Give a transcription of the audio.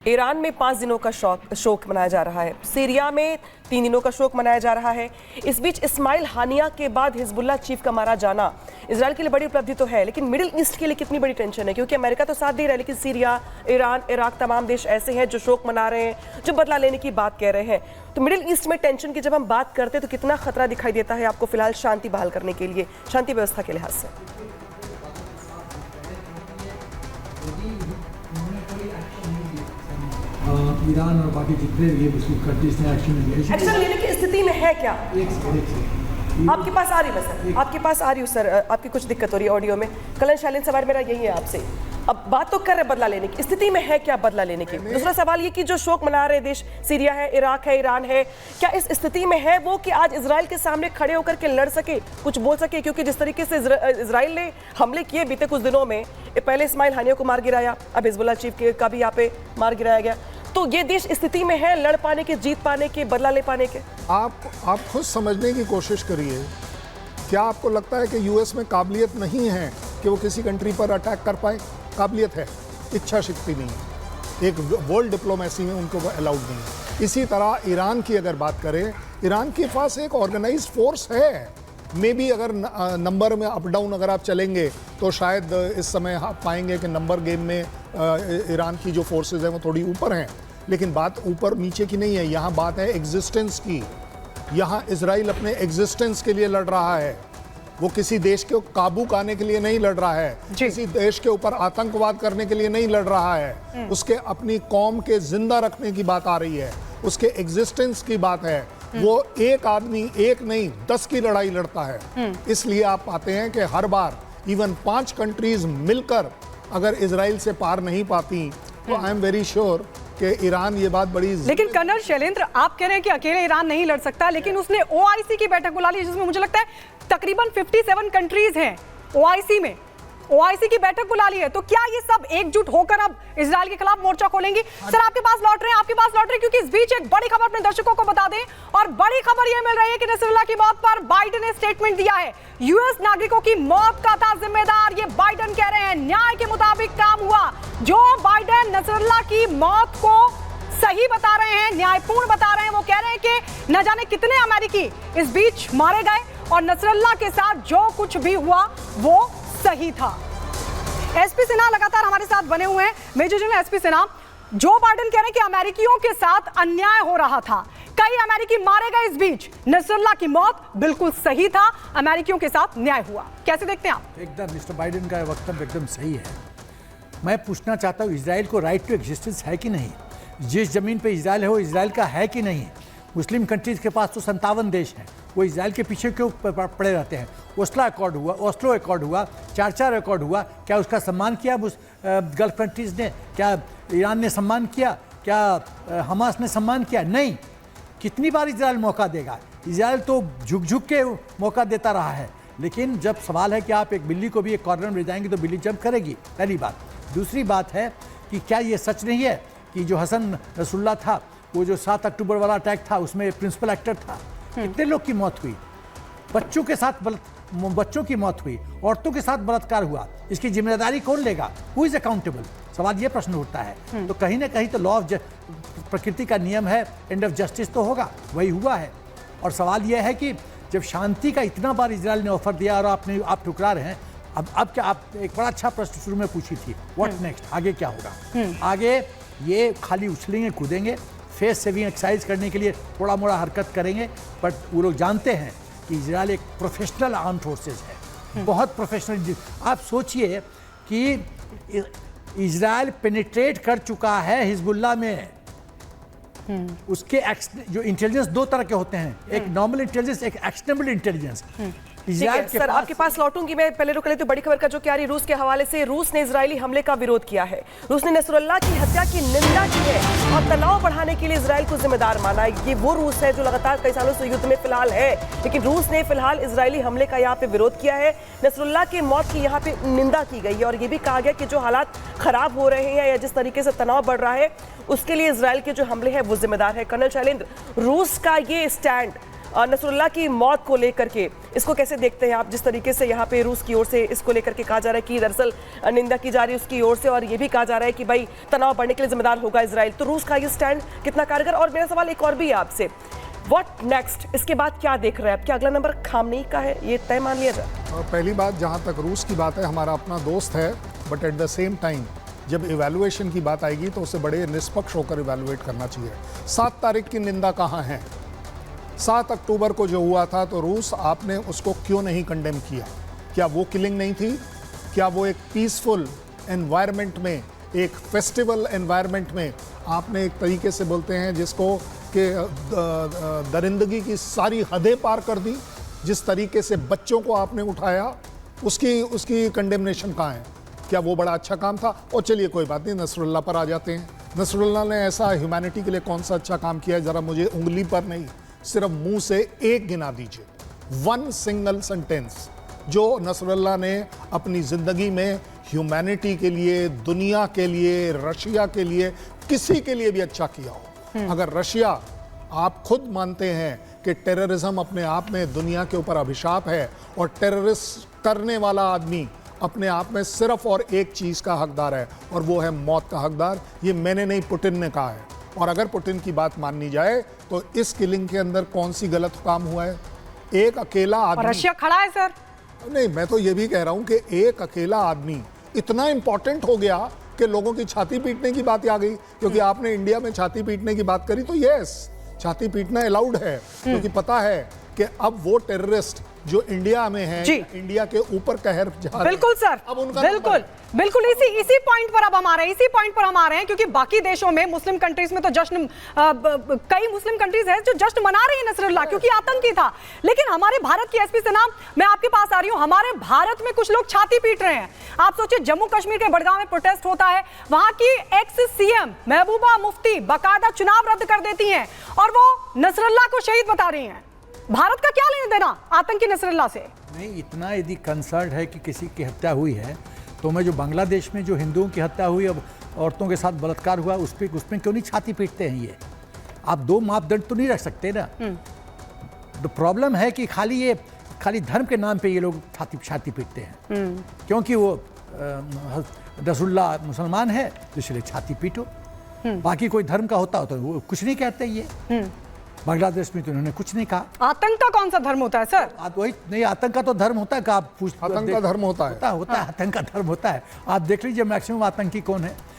Iran में 5 दिनों का शोक मनाया जा रहा है। सीरिया में 3 दिनों का शोक मनाया जा रहा है। इस बीच इस्माइल हानिया के बाद हिजबुल्लाह चीफ का मारा जाना इजराइल के लिए बड़ी उपलब्धि तो है, लेकिन मिडिल ईस्ट के लिए कितनी बड़ी टेंशन है, क्योंकि अमेरिका तो साथ दे रहा है, लेकिन सीरिया, ईरान, इराक तमाम देश ऐसे हैं जो शोक मना रहे हैं, जो बदला लेने की बात कह रहे हैं। तो मिडिल ईस्ट में टेंशन की जब हम बात करते हैं तो कितना खतरा दिखाई देता है आपको फिलहाल शांति बहाल करने के लिए, शांति व्यवस्था के लिहाज से? ईरान और बाकी जितने भी मुस्लिम कंट्रीज ने एक्शन लेने की स्थिति में है क्या? आपके पास आ रही है सर, आपके पास आ रही हूँ सर, आपकी कुछ दिक्कत हो रही है ऑडियो में। कलन शालीन सवाल मेरा यही है आपसे, अब बात तो कर रहे बदला लेने की, स्थिति में है क्या बदला लेने की? दूसरा सवाल ये कि जो शोक मना रहे देश सीरिया है, इराक है, ईरान है, क्या इस स्थिति में है वो कि आज इजराइल के सामने खड़े होकर के लड़ सके, कुछ बोल सके? क्योंकि जिस तरीके से इजराइल ने हमले किए बीते कुछ दिनों में, पहले इस्माइल हानिया को मार गिराया, अब हिजबुल्लाह चीफ का भी यहाँ पे मार गिराया गया, तो ये देश स्थिति में है लड़ पाने के, जीत पाने के, बदला ले पाने के? आप खुद समझने की कोशिश करिए। क्या आपको लगता है कि यूएस में काबिलियत नहीं है कि वो किसी कंट्री पर अटैक कर पाए? काबिलियत है, इच्छा शक्ति नहीं है। एक वर्ल्ड डिप्लोमेसी में उनको अलाउड नहीं है। इसी तरह ईरान की अगर बात करें, ईरान के पास एक ऑर्गेनाइज फोर्स है। मे बी अगर नंबर में अप डाउन अगर आप चलेंगे तो शायद इस समय आप पाएंगे कि नंबर गेम में ईरान की जो फोर्सेस हैं वो थोड़ी ऊपर हैं, लेकिन बात ऊपर नीचे की नहीं है। यहाँ बात है एग्जिस्टेंस की। यहाँ इजराइल अपने एग्जिस्टेंस के लिए लड़ रहा है, वो किसी देश के काबू करने के लिए नहीं लड़ रहा है, किसी देश के ऊपर आतंकवाद करने के लिए नहीं लड़ रहा है। उसके अपनी कौम के जिंदा रखने की बात आ रही है, उसके एग्जिस्टेंस की बात है। वो एक आदमी एक नहीं 10 की लड़ाई लड़ता है। इसलिए आप पाते हैं कि हर बार इवन 5 कंट्रीज मिलकर अगर इजराइल से पार नहीं पाती तो आई एम वेरी श्योर कि ईरान ये बात बड़ी। लेकिन कर्नल शैलेंद्र, आप कह रहे हैं कि अकेले ईरान नहीं लड़ सकता, लेकिन उसने ओआईसी की बैठक बुला ली जिसमें मुझे लगता है तकरीबन 57 कंट्रीज हैं ओआईसी में। ओआईसी की बैठक बुला ली है, तो क्या ये सब एकजुट होकर अब इजराइल के खिलाफ मोर्चा खोलेंगी? सर आपके पास लौट रहे हैं, क्योंकि इस बीच एक बड़ी खबर अपने दर्शकों को बता दें, और बड़ी खबर ये मिल रही है कि नसरुल्लाह की मौत पर बाइडेन ने स्टेटमेंट दिया है। यूएस नागरिकों की मौत का था जिम्मेदार, ये बाइडेन कह रहे हैं। न्याय के मुताबिक काम हुआ। जो बाइडेन नसरुल्लाह की मौत को सही बता रहे हैं, न्यायपूर्ण बता रहे हैं, वो कह रहे हैं कि न जाने कितने अमेरिकी इस बीच मारे गए और नसरुल्लाह के साथ जो कुछ भी हुआ वो सही था। एसपी सिन्हा लगातार हमारे साथ बने हुए हैं। Major general SP Sinha, Joe Biden कह रहे हैं कि अमेरिकियों के साथ अन्याय हो रहा था, कई अमेरिकी मारे गए इस बीच, नसरुल्लाह की मौत बिल्कुल सही था, अमेरिकियों के साथ न्याय हुआ, कैसे देखते हैं आप? एकदम मिस्टर बाइडेन का वक्तव्य एकदम सही है। मैं पूछना चाहता हूँ, इजराइल को राइट टू एग्जिस्टेंस है कि नहीं? जिस जमीन पे इजराइल है वो इजराइल का है कि नहीं? मुस्लिम कंट्रीज के पास तो 57 देश हैं, वो इजराइल के पीछे क्यों पड़े रहते हैं? ओस्लो अकॉर्ड हुआ, 4 अकॉर्ड हुआ, क्या उसका सम्मान किया उस गल्फ कंट्रीज ने? क्या ईरान ने सम्मान किया? क्या हमास ने सम्मान किया? नहीं। कितनी बार इजराइल मौका देगा? इजराइल तो झुक झुक के मौका देता रहा है, लेकिन जब सवाल है कि आप एक बिल्ली को भी एक कॉर्नर में ले जाएंगे तो बिल्ली जंप करेगी, पहली बात। दूसरी बात है कि क्या ये सच नहीं है कि जो हसन नसरुल्लाह था, वो जो 7 अक्टूबर वाला अटैक था, उसमें प्रिंसिपल एक्टर था, कितने लोग की मौत हुई? बच्चों की मौत हुई, औरतों के साथ बलात्कार हुआ, इसकी जिम्मेदारी कौन लेगा? Who is accountable? सवाल ये प्रश्न उठता है। तो कहीं ना कहीं तो लॉ ऑफ प्रकृति का नियम है, एंड ऑफ जस्टिस तो होगा, वही हुआ है। और सवाल यह है कि जब शांति का इतना बार इजराइल ने ऑफर दिया और आप ठुकरा रहे हैं, अब क्या? आप एक बड़ा अच्छा प्रश्न शुरू में पूछी थी, व्हाट नेक्स्ट, आगे क्या होगा? आगे ये खाली उछलेंगे कूदेंगे, फेस सेविंग एक्सरसाइज करने के लिए थोड़ा मोड़ा हरकत करेंगे, बट वो लोग जानते हैं कि इजराइल एक प्रोफेशनल आर्म फोर्सेस है, बहुत प्रोफेशनल। आप सोचिए कि इजराइल पेनिट्रेट कर चुका है हिजबुल्लाह में। उसके जो इंटेलिजेंस 2 तरह के होते हैं, एक नॉर्मल इंटेलिजेंस, एक एक्शनेबल इंटेलिजेंस। सर आपके पास लौटूंगी मैं, पहले रुक लेते। बड़ी खबर का जो क्या रही रूस के हवाले से, रूस ने इजरायली हमले का विरोध किया है। रूस ने नसरुल्लाह की हत्या की निंदा की है और तनाव बढ़ाने के लिए इजराइल को जिम्मेदार माना है। ये वो रूस है जो लगातार कई सालों से युद्ध में फिलहाल है, लेकिन रूस ने फिलहाल इजरायली हमले का यहाँ पे विरोध किया है। नसरुल्लाह की मौत की यहाँ पे निंदा की गई है और ये भी कहा गया कि जो हालात खराब हो रहे हैं या जिस तरीके से तनाव बढ़ रहा है, उसके लिए इजराइल के जो हमले हैं वो जिम्मेदार है। कर्नल शैलेंद्र, रूस का ये स्टैंड नसरुल्लाह की मौत को लेकर के इसको कैसे देखते हैं आप? जिस तरीके से यहाँ पे रूस की ओर से इसको लेकर के कहा जा रहा है कि दरअसल निंदा की जा रही है उसकी ओर से, और ये भी कहा जा रहा है कि भाई तनाव बढ़ने के लिए जिम्मेदार होगा इजराइल। तो रूस का ये स्टैंड कितना कारगर? और मेरा सवाल एक और भी है आपसे, व्हाट नेक्स्ट? इसके बाद क्या देख रहे हैं आप? क्या अगला नंबर खामनेई का है, ये तय मान लिया जाए? और पहली बात, जहाँ तक रूस की बात है, हमारा अपना दोस्त है, but at the same time जब इवैल्यूएशन की बात आएगी तो उसे बड़े निष्पक्ष होकर इवैल्यूएट करना चाहिए। 7 तारीख की निंदा कहाँ है? 7 अक्टूबर को जो हुआ था, तो रूस आपने उसको क्यों नहीं कंडेम किया? क्या वो किलिंग नहीं थी? क्या वो एक पीसफुल एनवायरनमेंट में, एक फेस्टिवल एनवायरनमेंट में आपने एक तरीके से बोलते हैं जिसको कि दरिंदगी की सारी हदें पार कर दी, जिस तरीके से बच्चों को आपने उठाया, उसकी कंडेमनेशन कहाँ है? क्या वो बड़ा अच्छा काम था? और चलिए कोई बात नहीं, नसरुल्लाह पर आ जाते हैं। नसरुल्लाह ने ऐसा ह्यूमैनिटी के लिए कौन सा अच्छा काम किया है? ज़रा मुझे उंगली पर नहीं, सिर्फ मुंह से एक गिना दीजिए, 1 सिंगल सेंटेंस जो नसरुल्लाह ने अपनी ज़िंदगी में ह्यूमैनिटी के लिए, दुनिया के लिए, रशिया के लिए, किसी के लिए भी अच्छा किया हो। अगर रशिया, आप खुद मानते हैं कि टेररिज्म अपने आप में दुनिया के ऊपर अभिशाप है, और टेररिस्ट करने वाला आदमी अपने आप में सिर्फ और एक चीज़ का हकदार है, और वो है मौत का हकदार। ये मैंने नहीं, पुतिन ने कहा है। और अगर पुतिन की बात माननी जाए तो इस किलिंग के अंदर कौन सी गलत काम हुआ है? एक अकेला आदमी, रशिया खड़ा है सर। नहीं, मैं तो ये भी कह रहा हूं कि एक अकेला आदमी इतना इंपॉर्टेंट हो गया कि लोगों की छाती पीटने की बात आ गई। क्योंकि आपने इंडिया में छाती पीटने की बात करी, तो यस, छाती पीटना अलाउड है, क्योंकि पता है कि अब वो टेररिस्ट जो इंडिया में है, इंडिया के ऊपर कहर जा रहे हैं। बिल्कुल सर, अब उनका बिल्कुल इसी पॉइंट पर अब हम आ रहे हैं, क्योंकि बाकी देशों में, मुस्लिम कंट्रीज में तो जश्न, कई मुस्लिम कंट्रीज हैं जो जश्न मना रही है नसरुल्लाह, क्योंकि आतंकी था। लेकिन हमारे भारत की एसपी से नाम, मैं आपके पास आ रही हूं, हमारे भारत में कुछ लोग छाती पीट रहे हैं। आप सोचिए, जम्मू कश्मीर के बड़गांव में प्रोटेस्ट होता है, वहां की एक्स सीएम महबूबा मुफ्ती बाकायदा चुनाव रद्द कर देती हैं, और वो नसरुल्लाह को शहीद बता रही हैं। भारत का क्या लेना देना आतंकी नसरुल्लाह से? नहीं, इतना यदि कंसर्न है कि किसी की हत्या हुई है, तो मैं जो बांग्लादेश में जो हिंदुओं की हत्या हुई, अब औरतों के साथ बलात्कार हुआ, उसमें क्यों नहीं छाती पीटते हैं? ये आप 2 मापदंड तो नहीं रख सकते ना। तो प्रॉब्लम है कि खाली धर्म के नाम पे ये लोग छाती पीटते हैं, क्योंकि वो नसरुल्लाह मुसलमान है, इसलिए छाती पीटो। बाकी कोई धर्म का होता हो तो वो कुछ नहीं कहते ये। बांग्लादेश में तो उन्होंने कुछ नहीं कहा। आतंक का कौन सा धर्म होता है सर? वही नहीं, आतंक का तो धर्म होता है। आप आतंक का धर्म होता है, आतंक का धर्म होता है। आप देख लीजिए मैक्सिमम आतंकी कौन है।